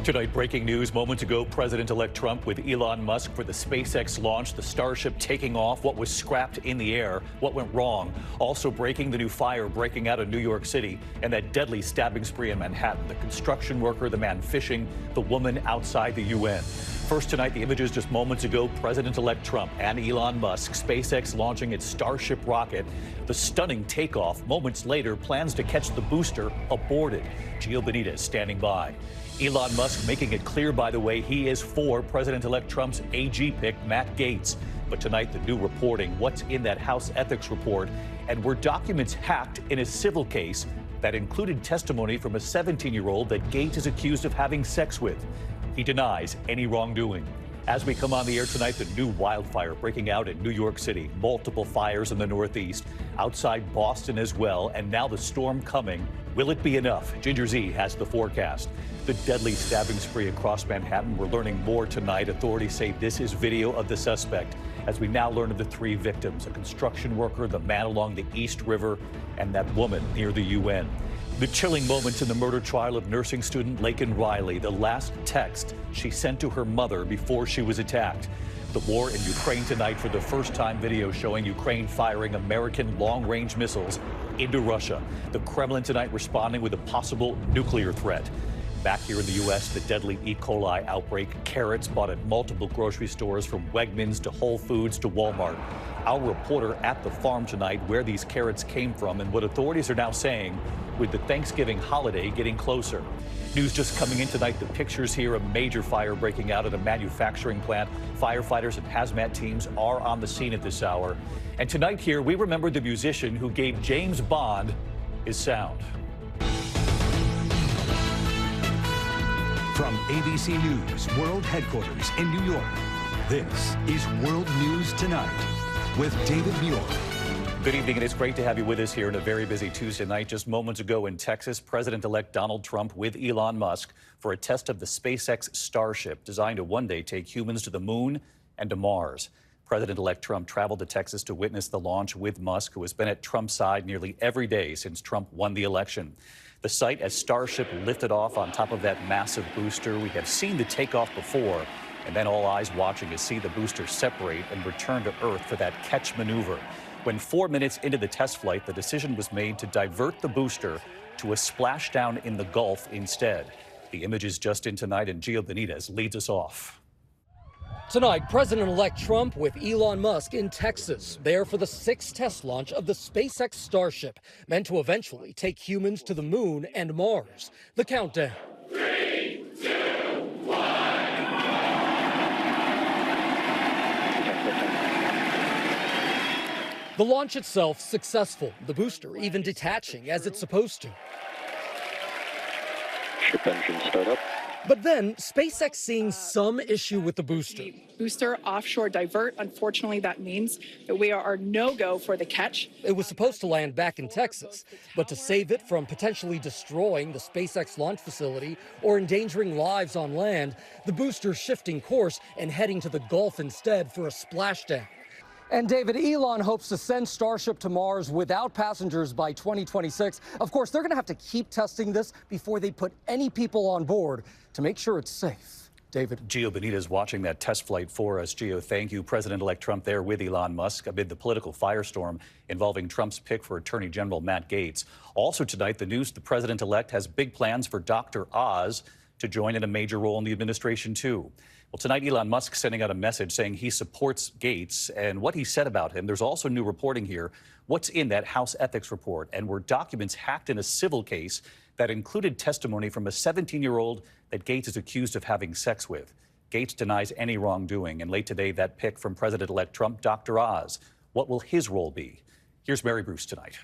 Tonight, breaking news moments ago, President-elect Trump with Elon Musk for the SpaceX launch, the Starship taking off, what was scrapped in the air, what went wrong. Also breaking the new fire breaking out in New York City and that deadly stabbing spree in Manhattan. The construction worker, the man fishing, the woman outside the UN. First tonight, the images just moments ago, President-elect Trump and Elon Musk, SpaceX launching its Starship rocket. The stunning takeoff. Moments later, plans to catch the booster aborted. Gio Benitez standing by. Elon Musk making it clear, by the way, he is for President-elect Trump's AG pick, Matt Gaetz. But tonight, the new reporting, what's in that House ethics report, and were documents hacked in a civil case that included testimony from a 17-year-old that Gaetz is accused of having sex with. He denies any wrongdoing. As we come on the air tonight, the new wildfire breaking out in New York City, multiple fires in the Northeast, outside Boston as well, and now the storm coming. Will it be enough? Ginger Zee has the forecast. The deadly stabbing spree across Manhattan. We're learning more tonight. Authorities say this is video of the suspect. As we now learn of the three victims, a construction worker, the man along the East River, and that woman near the UN. The chilling moments in the murder trial of nursing student Laken Riley, the last text she sent to her mother before she was attacked. The war in Ukraine tonight, for the first time, video showing Ukraine firing American long-range missiles into Russia. The Kremlin tonight responding with a possible nuclear threat. Back here in the U.S., the deadly E. coli outbreak. Carrots bought at multiple grocery stores, from Wegmans to Whole Foods to Walmart. Our reporter at the farm tonight, where these carrots came from and what authorities are now saying with the Thanksgiving holiday getting closer. News just coming in tonight. The pictures here, a major fire breaking out at a manufacturing plant. Firefighters and hazmat teams are on the scene at this hour. And tonight here, we remember the musician who gave James Bond his sound. From ABC News World Headquarters in New York, this is World News Tonight with David Muir. Good evening, and it's great to have you with us here on a very busy Tuesday night. Just moments ago in Texas, President-elect Donald Trump with Elon Musk for a test of the SpaceX Starship, designed to one day take humans to the moon and to Mars. President-elect Trump traveled to Texas to witness the launch with Musk, who has been at Trump's side nearly every day since Trump won the election. The sight as Starship lifted off on top of that massive booster. We have seen the takeoff before, and then all eyes watching to see the booster separate and return to Earth for that catch maneuver. When 4 minutes into the test flight, the decision was made to divert the booster to a splashdown in the Gulf instead. The images just in tonight, and Gio Benitez leads us off. Tonight, President-elect Trump with Elon Musk in Texas, there for the sixth test launch of the SpaceX Starship, meant to eventually take humans to the moon and Mars. The countdown. 3, 2, 1. The launch itself successful, the booster even detaching as it's supposed to. Ship engine startup. But then, SpaceX seeing some issue with the booster. Booster offshore divert. Unfortunately, that means that we are no-go for the catch. It was supposed to land back in Texas, but to save it from potentially destroying the SpaceX launch facility or endangering lives on land, the booster shifting course and heading to the Gulf instead for a splashdown. And David, Elon hopes to send Starship to Mars without passengers by 2026. Of course, they're going to have to keep testing this before they put any people on board to make sure it's safe. David. Gio Benitez watching that test flight for us. Gio, thank you. President-elect Trump there with Elon Musk amid the political firestorm involving Trump's pick for Attorney General Matt Gaetz. Also tonight, the news the president-elect has big plans for Dr. Oz to join in a major role in the administration, too. Well, tonight, Elon Musk sending out a message saying he supports Gaetz and what he said about him. There's also new reporting here. What's in that House ethics report? And were documents hacked in a civil case that included testimony from a 17-year-old that Gaetz is accused of having sex with? Gaetz denies any wrongdoing. And late today, that pick from President-elect Trump, Dr. Oz. What will his role be? Here's Mary Bruce tonight.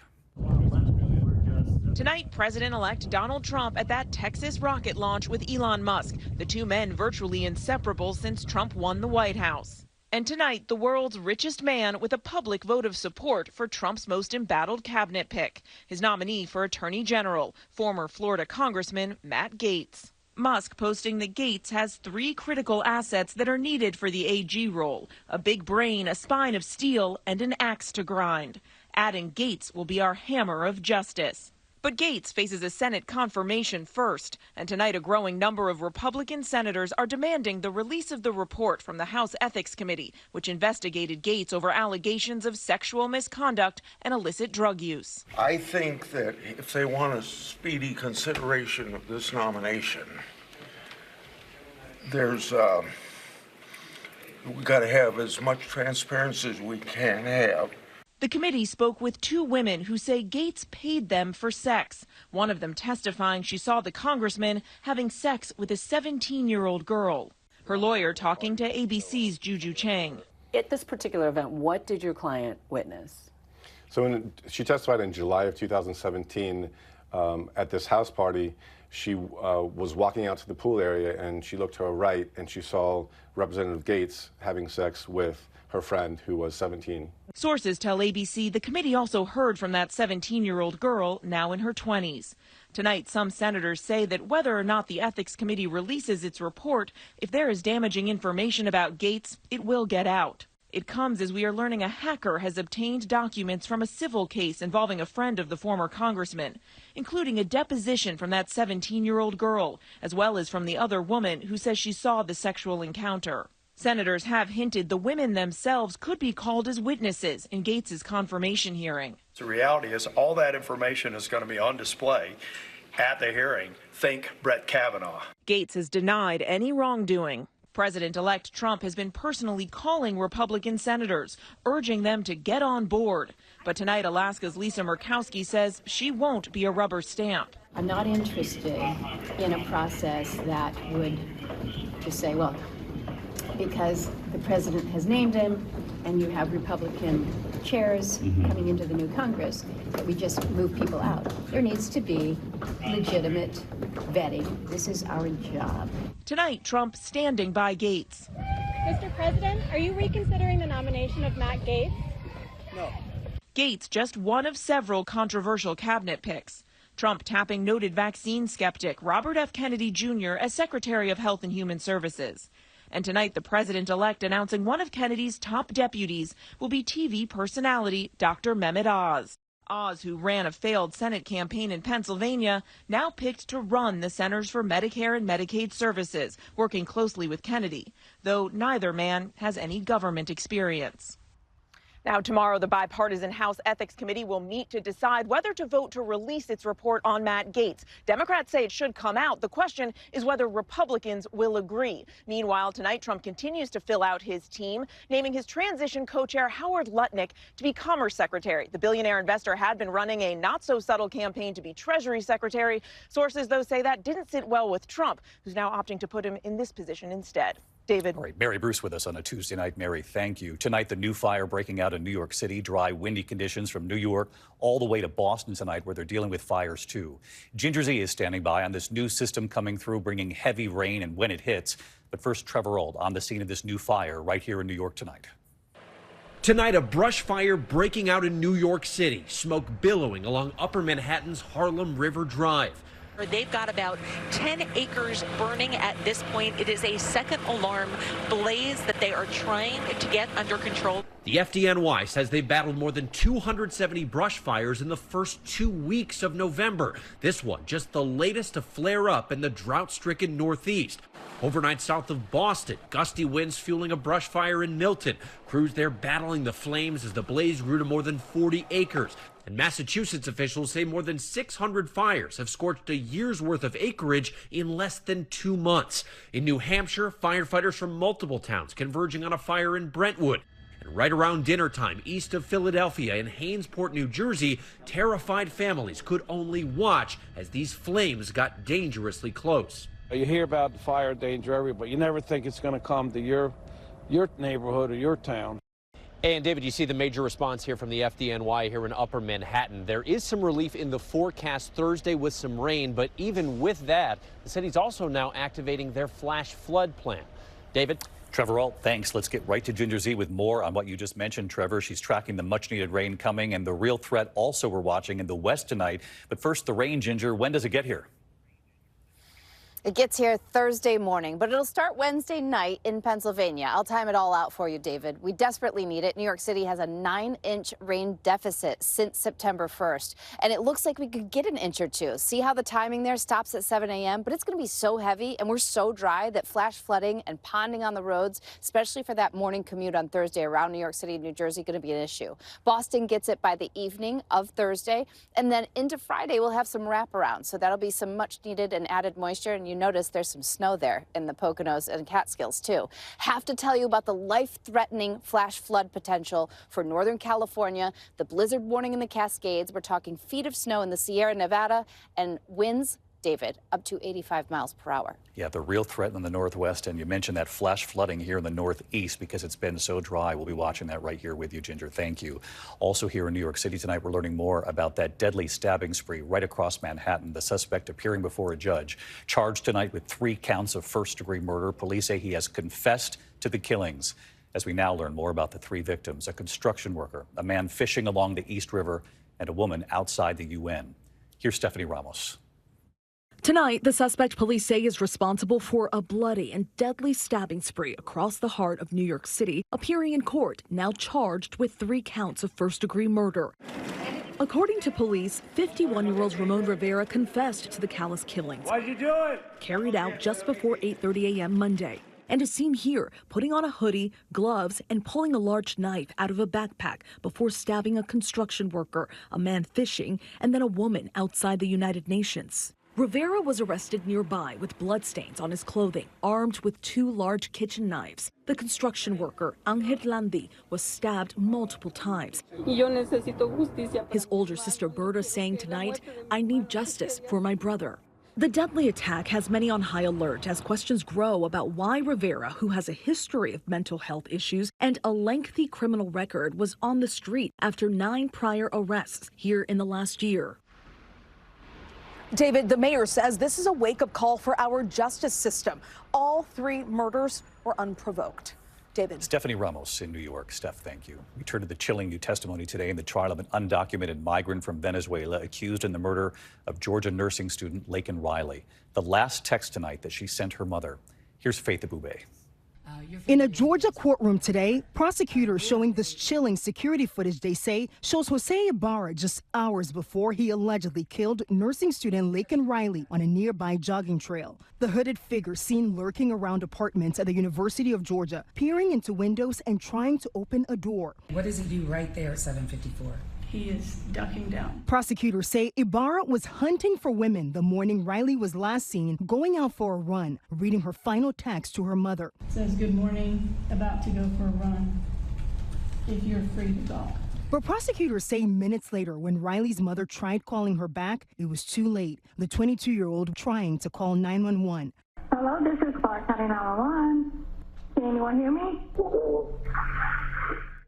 Tonight, President-elect Donald Trump at that Texas rocket launch with Elon Musk, the two men virtually inseparable since Trump won the White House. And tonight, the world's richest man with a public vote of support for Trump's most embattled cabinet pick, his nominee for Attorney General, former Florida Congressman Matt Gaetz. Musk posting that Gaetz has 3 critical assets that are needed for the AG role: a big brain, a spine of steel, and an axe to grind. Adding Gaetz will be our hammer of justice. But Gaetz faces a Senate confirmation first, and tonight a growing number of Republican senators are demanding the release of the report from the House Ethics Committee, which investigated Gaetz over allegations of sexual misconduct and illicit drug use. I think that if they want a speedy consideration of this nomination, we've got to have as much transparency as we can have. The committee spoke with two women who say Gaetz paid them for sex. One of them testifying she saw the congressman having sex with a 17-year-old girl. Her lawyer talking to ABC's Juju Chang. At this particular event, what did your client witness? So she testified in July of 2017 at this house party. She was walking out to the pool area and she looked to her right and she saw Representative Gaetz having sex with her friend who was 17. Sources tell ABC the committee also heard from that 17-year-old girl, now in her 20s. Tonight, some senators say that whether or not the Ethics Committee releases its report, if there is damaging information about Gaetz, it will get out. It comes as we are learning a hacker has obtained documents from a civil case involving a friend of the former congressman, including a deposition from that 17-year-old girl, as well as from the other woman who says she saw the sexual encounter. Senators have hinted the women themselves could be called as witnesses in Gaetz's confirmation hearing. The reality is all that information is going to be on display at the hearing. Think Brett Kavanaugh. Gaetz has denied any wrongdoing. President-elect Trump has been personally calling Republican senators, urging them to get on board. But tonight, Alaska's Lisa Murkowski says she won't be a rubber stamp. I'm not interested in a process that would just say, well, because the president has named him and you have Republican chairs coming into the new Congress, that we just move people out. There needs to be legitimate vetting. This is our job. Tonight, Trump standing by Gaetz. Mr. President, are you reconsidering the nomination of Matt Gaetz? No. Gaetz just one of several controversial cabinet picks. Trump tapping noted vaccine skeptic Robert F. Kennedy Jr. as Secretary of Health and Human Services. And tonight, the president-elect announcing one of Kennedy's top deputies will be TV personality Dr. Mehmet Oz. Oz, who ran a failed Senate campaign in Pennsylvania, now picked to run the Centers for Medicare and Medicaid Services, working closely with Kennedy, though neither man has any government experience. Now, tomorrow, the bipartisan House Ethics Committee will meet to decide whether to vote to release its report on Matt Gaetz. Democrats say it should come out. The question is whether Republicans will agree. Meanwhile, tonight, Trump continues to fill out his team, naming his transition co-chair Howard Lutnick to be Commerce Secretary. The billionaire investor had been running a not-so-subtle campaign to be Treasury Secretary. Sources, though, say that didn't sit well with Trump, who's now opting to put him in this position instead. David. All right, Mary Bruce with us on a Tuesday night. Mary, thank you. Tonight, the new fire breaking out in New York City. Dry, windy conditions from New York all the way to Boston tonight, where they're dealing with fires, too. Ginger Zee is standing by on this new system coming through, bringing heavy rain and when it hits. But first, Trevor Ault on the scene of this new fire right here in New York tonight. Tonight, a brush fire breaking out in New York City. Smoke billowing along Upper Manhattan's Harlem River Drive. They've got about 10 acres burning at this point. It is a second alarm blaze that they are trying to get under control. The FDNY says they battled more than 270 brush fires in the first 2 weeks of November. This one just the latest to flare up in the drought-stricken Northeast. Overnight south of Boston, gusty winds fueling a brush fire in Milton. Crews there battling the flames as the blaze grew to more than 40 acres. And Massachusetts officials say more than 600 fires have scorched a year's worth of acreage in less than 2 months. In New Hampshire, firefighters from multiple towns converging on a fire in Brentwood. And right around dinner time, east of Philadelphia in Hainesport, New Jersey, terrified families could only watch as these flames got dangerously close. You hear about the fire danger everywhere, but you never think it's going to come to your neighborhood or your town. And David, you see the major response here from the FDNY here in Upper Manhattan. There is some relief in the forecast Thursday with some rain, but even with that, the city's also now activating their flash flood plan. David? Trevor Ault, thanks. Let's get right to Ginger Zee with more on what you just mentioned, Trevor. She's tracking the much-needed rain coming and the real threat also we're watching in the west tonight. But first, the rain, Ginger. When does it get here? It gets here Thursday morning, but it'll start Wednesday night in Pennsylvania. I'll time it all out for you, David. We desperately need it. New York City has a 9-inch rain deficit since September 1st, and it looks like we could get an inch or two. See how the timing there stops at 7 a.m., but it's going to be so heavy and we're so dry that flash flooding and ponding on the roads, especially for that morning commute on Thursday around New York City and New Jersey, going to be an issue. Boston gets it by the evening of Thursday, and then into Friday we'll have some wraparound, so that'll be some much needed and added moisture. And you notice there's some snow there in the Poconos and Catskills, too. Have to tell you about the life-threatening flash flood potential for Northern California, the blizzard warning in the Cascades. We're talking feet of snow in the Sierra Nevada and winds, David, up to 85 miles per hour. Yeah, the real threat in the Northwest, and you mentioned that flash flooding here in the Northeast because it's been so dry. We'll be watching that right here with you, Ginger. Thank you. Also here in New York City tonight, we're learning more about that deadly stabbing spree right across Manhattan. The suspect appearing before a judge, charged tonight with 3 counts of first-degree murder. Police say he has confessed to the killings. As we now learn more about the 3 victims, a construction worker, a man fishing along the East River, and a woman outside the UN. Here's Stephanie Ramos. Tonight, the suspect police say is responsible for a bloody and deadly stabbing spree across the heart of New York City, appearing in court, now charged with 3 counts of first-degree murder. According to police, 51-year-old Ramon Rivera confessed to the callous killings. Why'd you do it? Carried out just before 8:30 a.m. Monday. And is seen here putting on a hoodie, gloves, and pulling a large knife out of a backpack before stabbing a construction worker, a man fishing, and then a woman outside the United Nations. Rivera was arrested nearby with bloodstains on his clothing, armed with 2 large kitchen knives. The construction worker, Angel Landi, was stabbed multiple times. His older sister Berta saying tonight, "I need justice for my brother." The deadly attack has many on high alert as questions grow about why Rivera, who has a history of mental health issues and a lengthy criminal record, was on the street after 9 prior arrests here in the last year. David, the mayor says this is a wake-up call for our justice system. All 3 murders were unprovoked. David. Stephanie Ramos in New York. Steph, thank you. We turn to the chilling new testimony today in the trial of an undocumented migrant from Venezuela accused in the murder of Georgia nursing student Laken Riley. The last text tonight that she sent her mother. Here's Faith Abube. In a Georgia courtroom today, prosecutors showing this chilling security footage they say shows Jose Ibarra just hours before he allegedly killed nursing student Laken Riley on a nearby jogging trail. The hooded figure seen lurking around apartments at the University of Georgia, peering into windows and trying to open a door. What does he do right there at 754? He is ducking down. Prosecutors say Ibarra was hunting for women the morning Riley was last seen going out for a run, reading her final text to her mother. It says, "Good morning, about to go for a run, if you're free to talk." But prosecutors say minutes later, when Riley's mother tried calling her back, it was too late. The 22-year-old trying to call 911. Hello, this is Clark County 911. Can anyone hear me?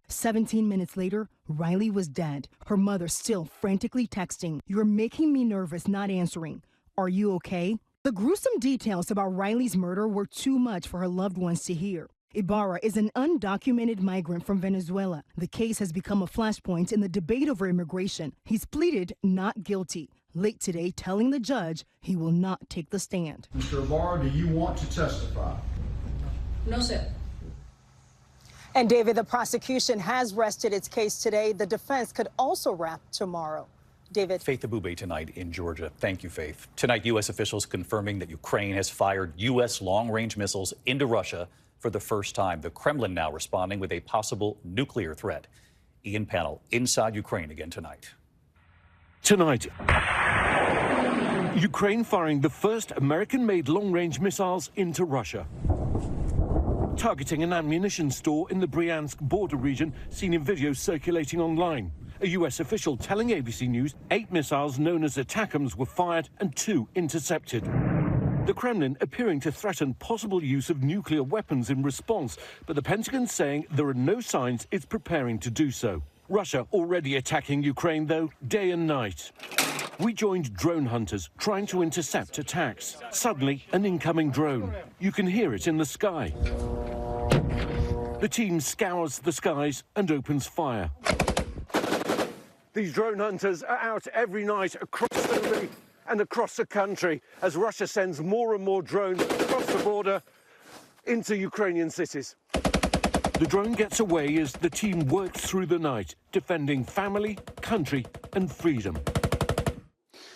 17 minutes later, Riley was dead. Her mother still frantically texting, "You're making me nervous not answering. Are you okay?" The gruesome details about Riley's murder were too much for her loved ones to hear. Ibarra is an undocumented migrant from Venezuela. The case has become a flashpoint in the debate over immigration. He's pleaded not guilty. Late today, telling the judge he will not take the stand. Mr. Ibarra, do you want to testify? No, sir. And David, the prosecution has rested its case today. The defense could also wrap tomorrow. David. Faith Abube tonight in Georgia. Thank you, Faith. Tonight, U.S. officials confirming that Ukraine has fired U.S. long-range missiles into Russia for the first time. The Kremlin now responding with a possible nuclear threat. Ian Pannell inside Ukraine again tonight. Tonight, Ukraine firing the first American-made long-range missiles into Russia. Targeting an ammunition store in the Bryansk border region, seen in videos circulating online. A U.S. official telling ABC News 8 missiles known as ATACMS were fired and 2 intercepted. The Kremlin appearing to threaten possible use of nuclear weapons in response, but the Pentagon saying there are no signs it's preparing to do so. Russia already attacking Ukraine, though, day and night. We joined drone hunters trying to intercept attacks. Suddenly, an incoming drone. You can hear it in the sky. The team scours the skies and opens fire. These drone hunters are out every night across the and across the country as Russia sends more and more drones across the border into Ukrainian cities. The drone gets away as the team works through the night, defending family, country, and freedom.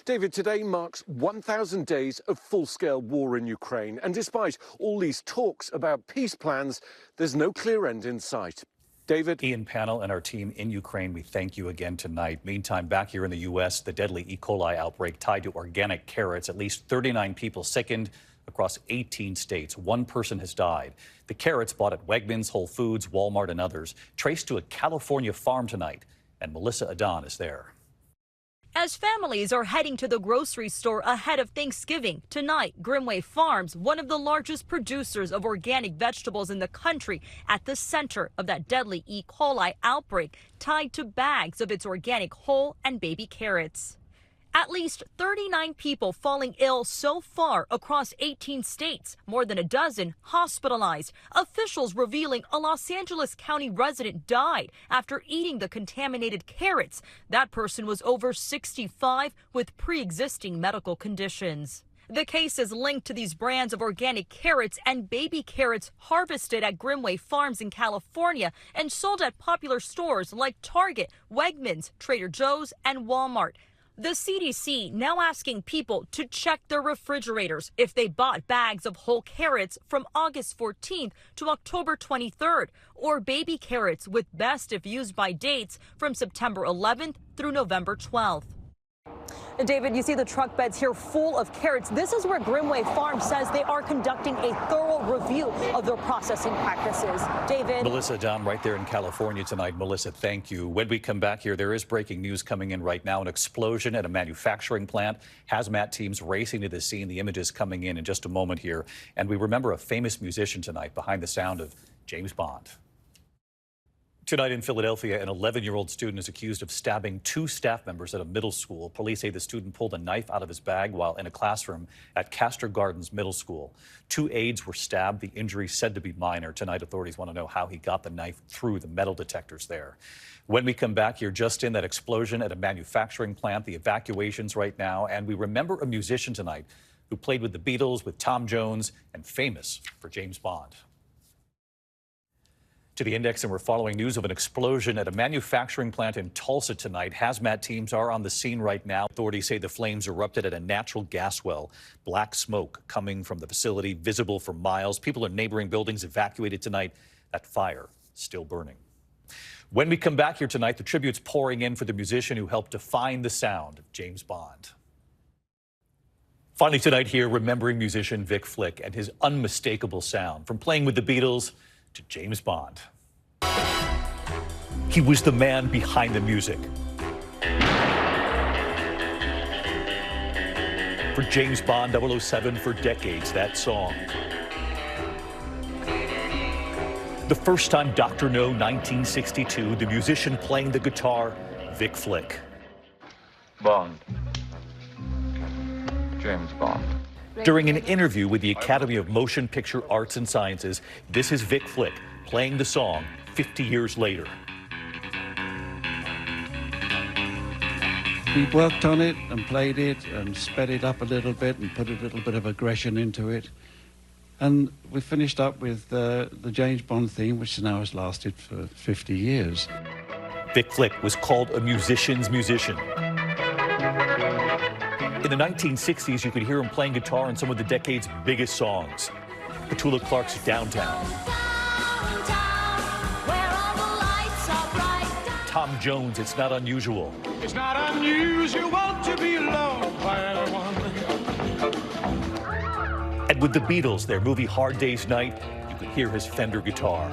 David, today marks 1,000 days of full-scale war in Ukraine, and despite all these talks about peace plans, there's no clear end in sight. David? Ian, Pannell, and our team in Ukraine, we thank you again tonight. Meantime, back here in the U.S., the deadly E. coli outbreak tied to organic carrots. At least 39 people sickened across 18 states. One person has died. The carrots bought at Wegmans, Whole Foods, Walmart, and others, traced to a California farm tonight. And Melissa Adon is there. As families are heading to the grocery store ahead of Thanksgiving, tonight, Grimway Farms, one of the largest producers of organic vegetables in the country, at the center of that deadly E. coli outbreak, tied to bags of its organic whole and baby carrots. At least 39 people falling ill so far across 18 states, more than a dozen hospitalized. Officials revealing a Los Angeles County resident died after eating the contaminated carrots. That person was over 65 with pre-existing medical conditions. The case is linked to these brands of organic carrots and baby carrots harvested at Grimway Farms in California and sold at popular stores like Target, Wegmans, Trader Joe's, and Walmart. The CDC now asking people to check their refrigerators if they bought bags of whole carrots from August 14th to October 23rd, or baby carrots with best if used by dates from September 11th through November 12th. David, you see the truck beds here full of carrots. This is where Grimway Farm says they are conducting a thorough review of their processing practices. David? Melissa Adon right there in California tonight. Melissa, thank you. When we come back here, there is breaking news coming in right now. An explosion at a manufacturing plant. Hazmat teams racing to the scene. The images coming in just a moment here. And we remember a famous musician tonight behind the sound of James Bond. Tonight in Philadelphia, an 11-year-old student is accused of stabbing 2 staff members at a middle school. Police say the student pulled a knife out of his bag while in a classroom at Castor Gardens Middle School. 2 aides were stabbed, the injury said to be minor. Tonight, authorities want to know how he got the knife through the metal detectors there. When we come back here, just in that explosion at a manufacturing plant, the evacuations right now, and we remember a musician tonight who played with the Beatles, with Tom Jones, and famous for James Bond. To the index, and we're following news of an explosion at a manufacturing plant in Tulsa tonight. Hazmat teams are on the scene right now. Authorities say the flames erupted at a natural gas well. Black smoke coming from the facility, visible for miles. People in neighboring buildings evacuated tonight. That fire still burning. When we come back here tonight, the tributes pouring in for the musician who helped define the sound of James Bond. Finally tonight here, remembering musician Vic Flick and his unmistakable sound, from playing with the Beatles to James Bond. He was the man behind the music. For James Bond 007 for decades, that song. The first time Dr. No, 1962, the musician playing the guitar, Vic Flick. Bond. James Bond. During an interview with the Academy of Motion Picture Arts and Sciences, this is Vic Flick playing the song 50 years later. We worked on it and played it and sped it up a little bit and put a little bit of aggression into it. And we finished up with the James Bond theme, which now has lasted for 50 years. Vic Flick was called a musician's musician. In the 1960s, you could hear him playing guitar in some of the decade's biggest songs. Petula Clark's Downtown. Tom Jones' It's Not Unusual. It's not unusual to be loved by anyone. And with the Beatles, their movie Hard Day's Night, you could hear his Fender guitar.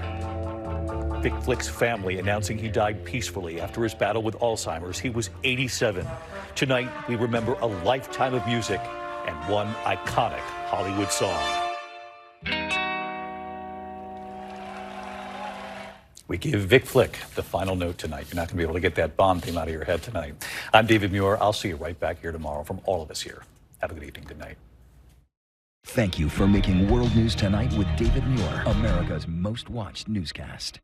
Vic Flick's family announcing he died peacefully after his battle with Alzheimer's. He was 87. Tonight, we remember a lifetime of music and one iconic Hollywood song. We give Vic Flick the final note tonight. You're not going to be able to get that Bond theme out of your head tonight. I'm David Muir. I'll see you right back here tomorrow. From all of us here, have a good evening. Good night. Thank you for making World News Tonight with David Muir, America's most watched newscast.